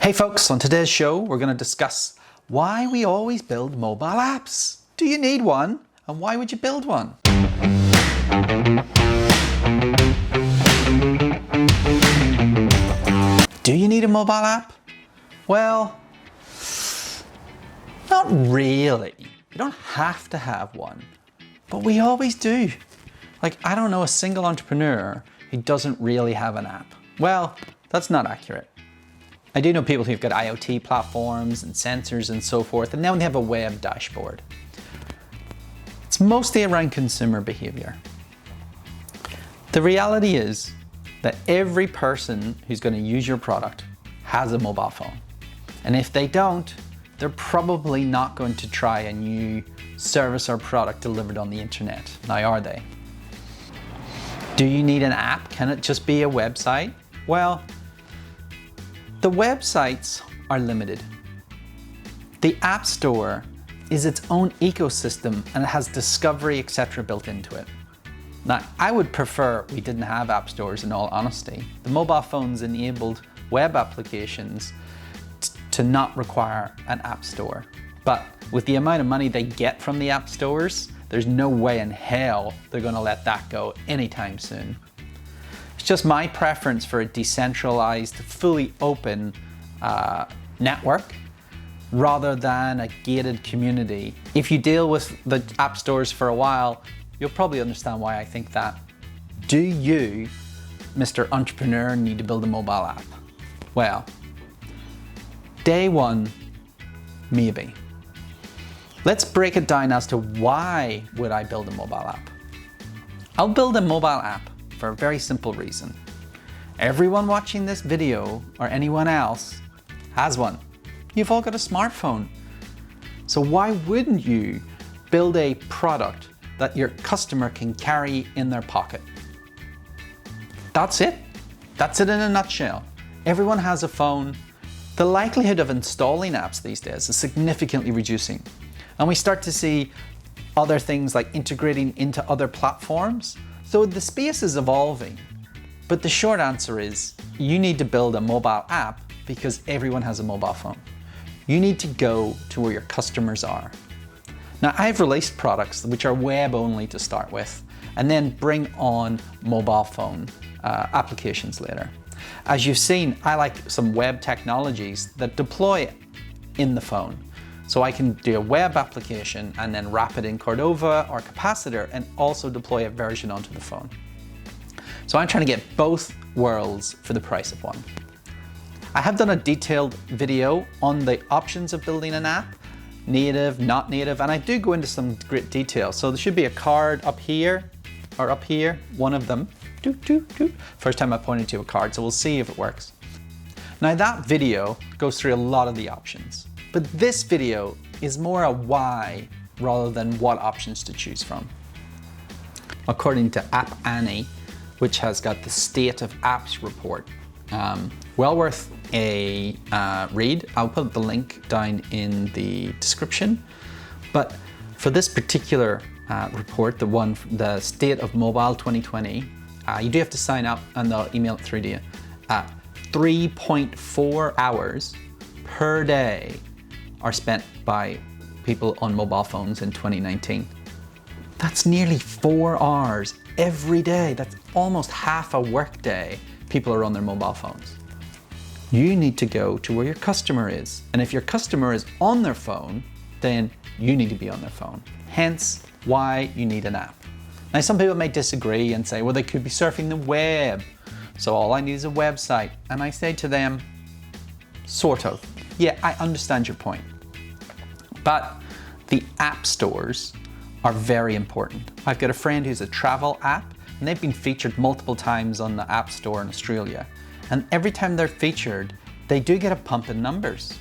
Hey folks, on today's show we're going to discuss why we always build mobile apps. Do you need one? And why would you build one? Do you need a mobile app? Well, not really. You don't have to have one, but we always do. Like, I don't know a single entrepreneur who doesn't really have an app. Well, that's not accurate. I do know people who've got IoT platforms and sensors and so forth, and now they have a web dashboard. It's mostly around consumer behavior. The reality is that every person who's going to use your product has a mobile phone. And if they don't, they're probably not going to try a new service or product delivered on the internet. Now, are they? Do you need an app? Can it just be a website? Well, the websites are limited. The App Store is its own ecosystem and it has discovery, etc. built into it. Now, I would prefer we didn't have app stores in all honesty. The mobile phones enabled web applications to not require an app store. But with the amount of money they get from the app stores, there's no way in hell they're going to let that go anytime soon. It's just my preference for a decentralized, fully open network rather than a gated community. If you deal with the app stores for a while, you'll probably understand why I think that. Do you, Mr. Entrepreneur, need to build a mobile app? Well, day one, maybe. Let's break it down as to why would I build a mobile app. I'll build a mobile app for a very simple reason. Everyone watching this video or anyone else has one. You've all got a smartphone. So why wouldn't you build a product that your customer can carry in their pocket? That's it. That's it in a nutshell. Everyone has a phone. The likelihood of installing apps these days is significantly reducing. And we start to see other things like integrating into other platforms. So the space is evolving. But the short answer is you need to build a mobile app because everyone has a mobile phone. You need to go to where your customers are. Now, I've released products which are web only to start with, and then bring on mobile phone applications later. As you've seen, I like some web technologies that deploy in the phone. So I can do a web application and then wrap it in Cordova or Capacitor and also deploy a version onto the phone. So I'm trying to get both worlds for the price of one. I have done a detailed video on the options of building an app, native, not native, and I do go into some great detail. So there should be a card up here or up here, one of them. First time I pointed to a card, so we'll see if it works. Now that video goes through a lot of the options, but this video is more a why rather than what options to choose from. According to App Annie, which has got the State of Apps report, well worth a read. I'll put the link down in the description. But for this particular report, the State of Mobile 2020, you do have to sign up and they'll email it through to you. 3.4 hours per day are spent by people on mobile phones in 2019. That's nearly 4 hours every day. That's almost half a work day people are on their mobile phones. You need to go to where your customer is. And if your customer is on their phone, then you need to be on their phone. Hence why you need an app. Now, some people may disagree and say, well, they could be surfing the web. So all I need is a website. And I say to them, sort of. Yeah, I understand your point. But the app stores are very important. I've got a friend who's a travel app, and they've been featured multiple times on the App Store in Australia. And every time they're featured, they do get a pump in numbers.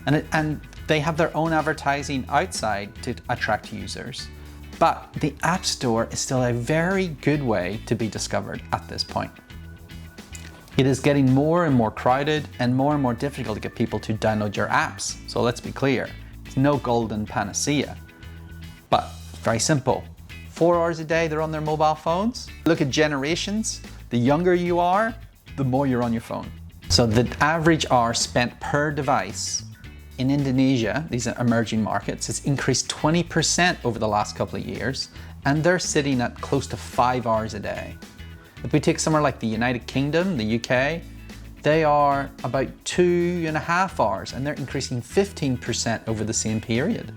And they have their own advertising outside to attract users. But the App Store is still a very good way to be discovered at this point. It is getting more and more crowded and more difficult to get people to download your apps. So let's be clear, it's no golden panacea, but very simple. 4 hours a day, they're on their mobile phones. Look at generations. The younger you are, the more you're on your phone. So the average hour spent per device in Indonesia, these are emerging markets, has increased 20% over the last couple of years, and they're sitting at close to 5 hours a day. If we take somewhere like the United Kingdom, the UK, they are about 2.5 hours, and they're increasing 15% over the same period.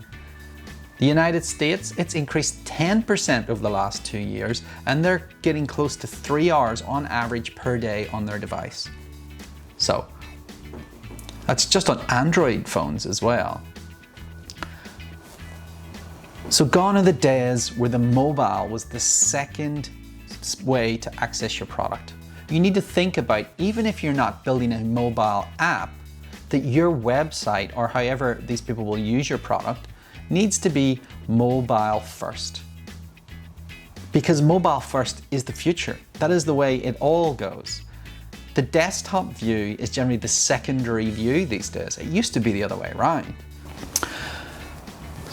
The United States, it's increased 10% over the last 2 years, and they're getting close to 3 hours on average per day on their device. So, that's just on Android phones as well. So gone are the days where the mobile was the second way to access your product. You need to think about, even if you're not building a mobile app, that your website, or however these people will use your product, needs to be mobile first. Because mobile first is the future. That is the way it all goes. The desktop view is generally the secondary view these days. It used to be the other way around.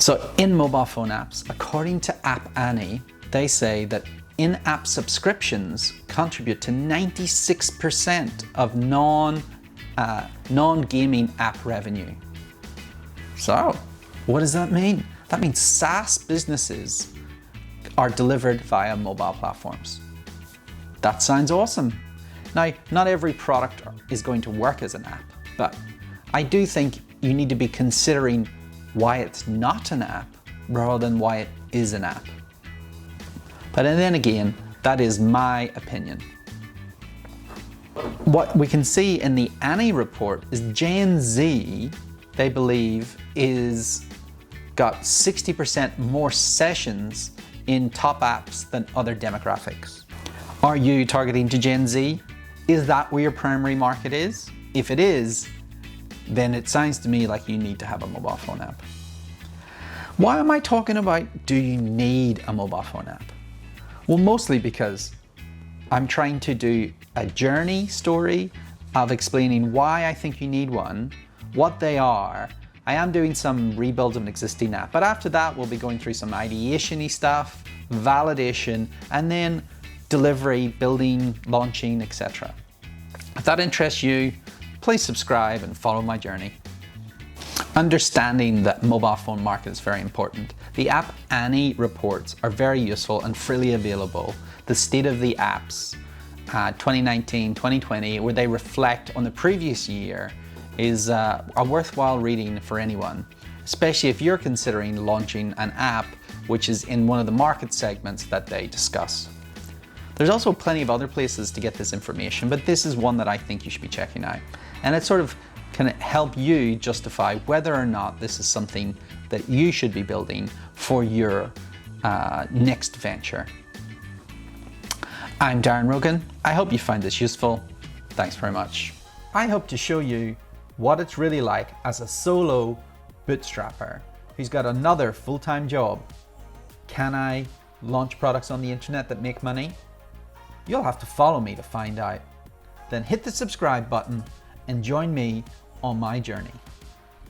So in mobile phone apps, according to App Annie, they say that in-app subscriptions contribute to 96% of non-gaming app revenue. So, what does that mean? That means SaaS businesses are delivered via mobile platforms. That sounds awesome. Now, not every product is going to work as an app, but I do think you need to be considering why it's not an app rather than why it is an app. But then again, that is my opinion. What we can see in the Annie report is Gen Z, they believe, is got 60% more sessions in top apps than other demographics. Are you targeting to Gen Z? Is that where your primary market is? If it is, then it sounds to me like you need to have a mobile phone app. Why am I talking about, do you need a mobile phone app? Well, mostly because I'm trying to do a journey story of explaining why I think you need one, what they are. I am doing some rebuilds of an existing app, but after that we'll be going through some ideation-y stuff, validation, and then delivery, building, launching, etc. If that interests you, please subscribe and follow my journey. Understanding that mobile phone market is very important. The App Annie reports are very useful and freely available. The state of the apps 2019, 2020, where they reflect on the previous year, is a worthwhile reading for anyone, especially if you're considering launching an app which is in one of the market segments that they discuss. There's also plenty of other places to get this information, but this is one that I think you should be checking out. And it sort of can help you justify whether or not this is something that you should be building for your next venture. I'm Darren Rogan. I hope you find this useful. Thanks very much. I hope to show you what it's really like as a solo bootstrapper who's got another full-time job. Can I launch products on the internet that make money? You'll have to follow me to find out. Then hit the subscribe button and join me on my journey.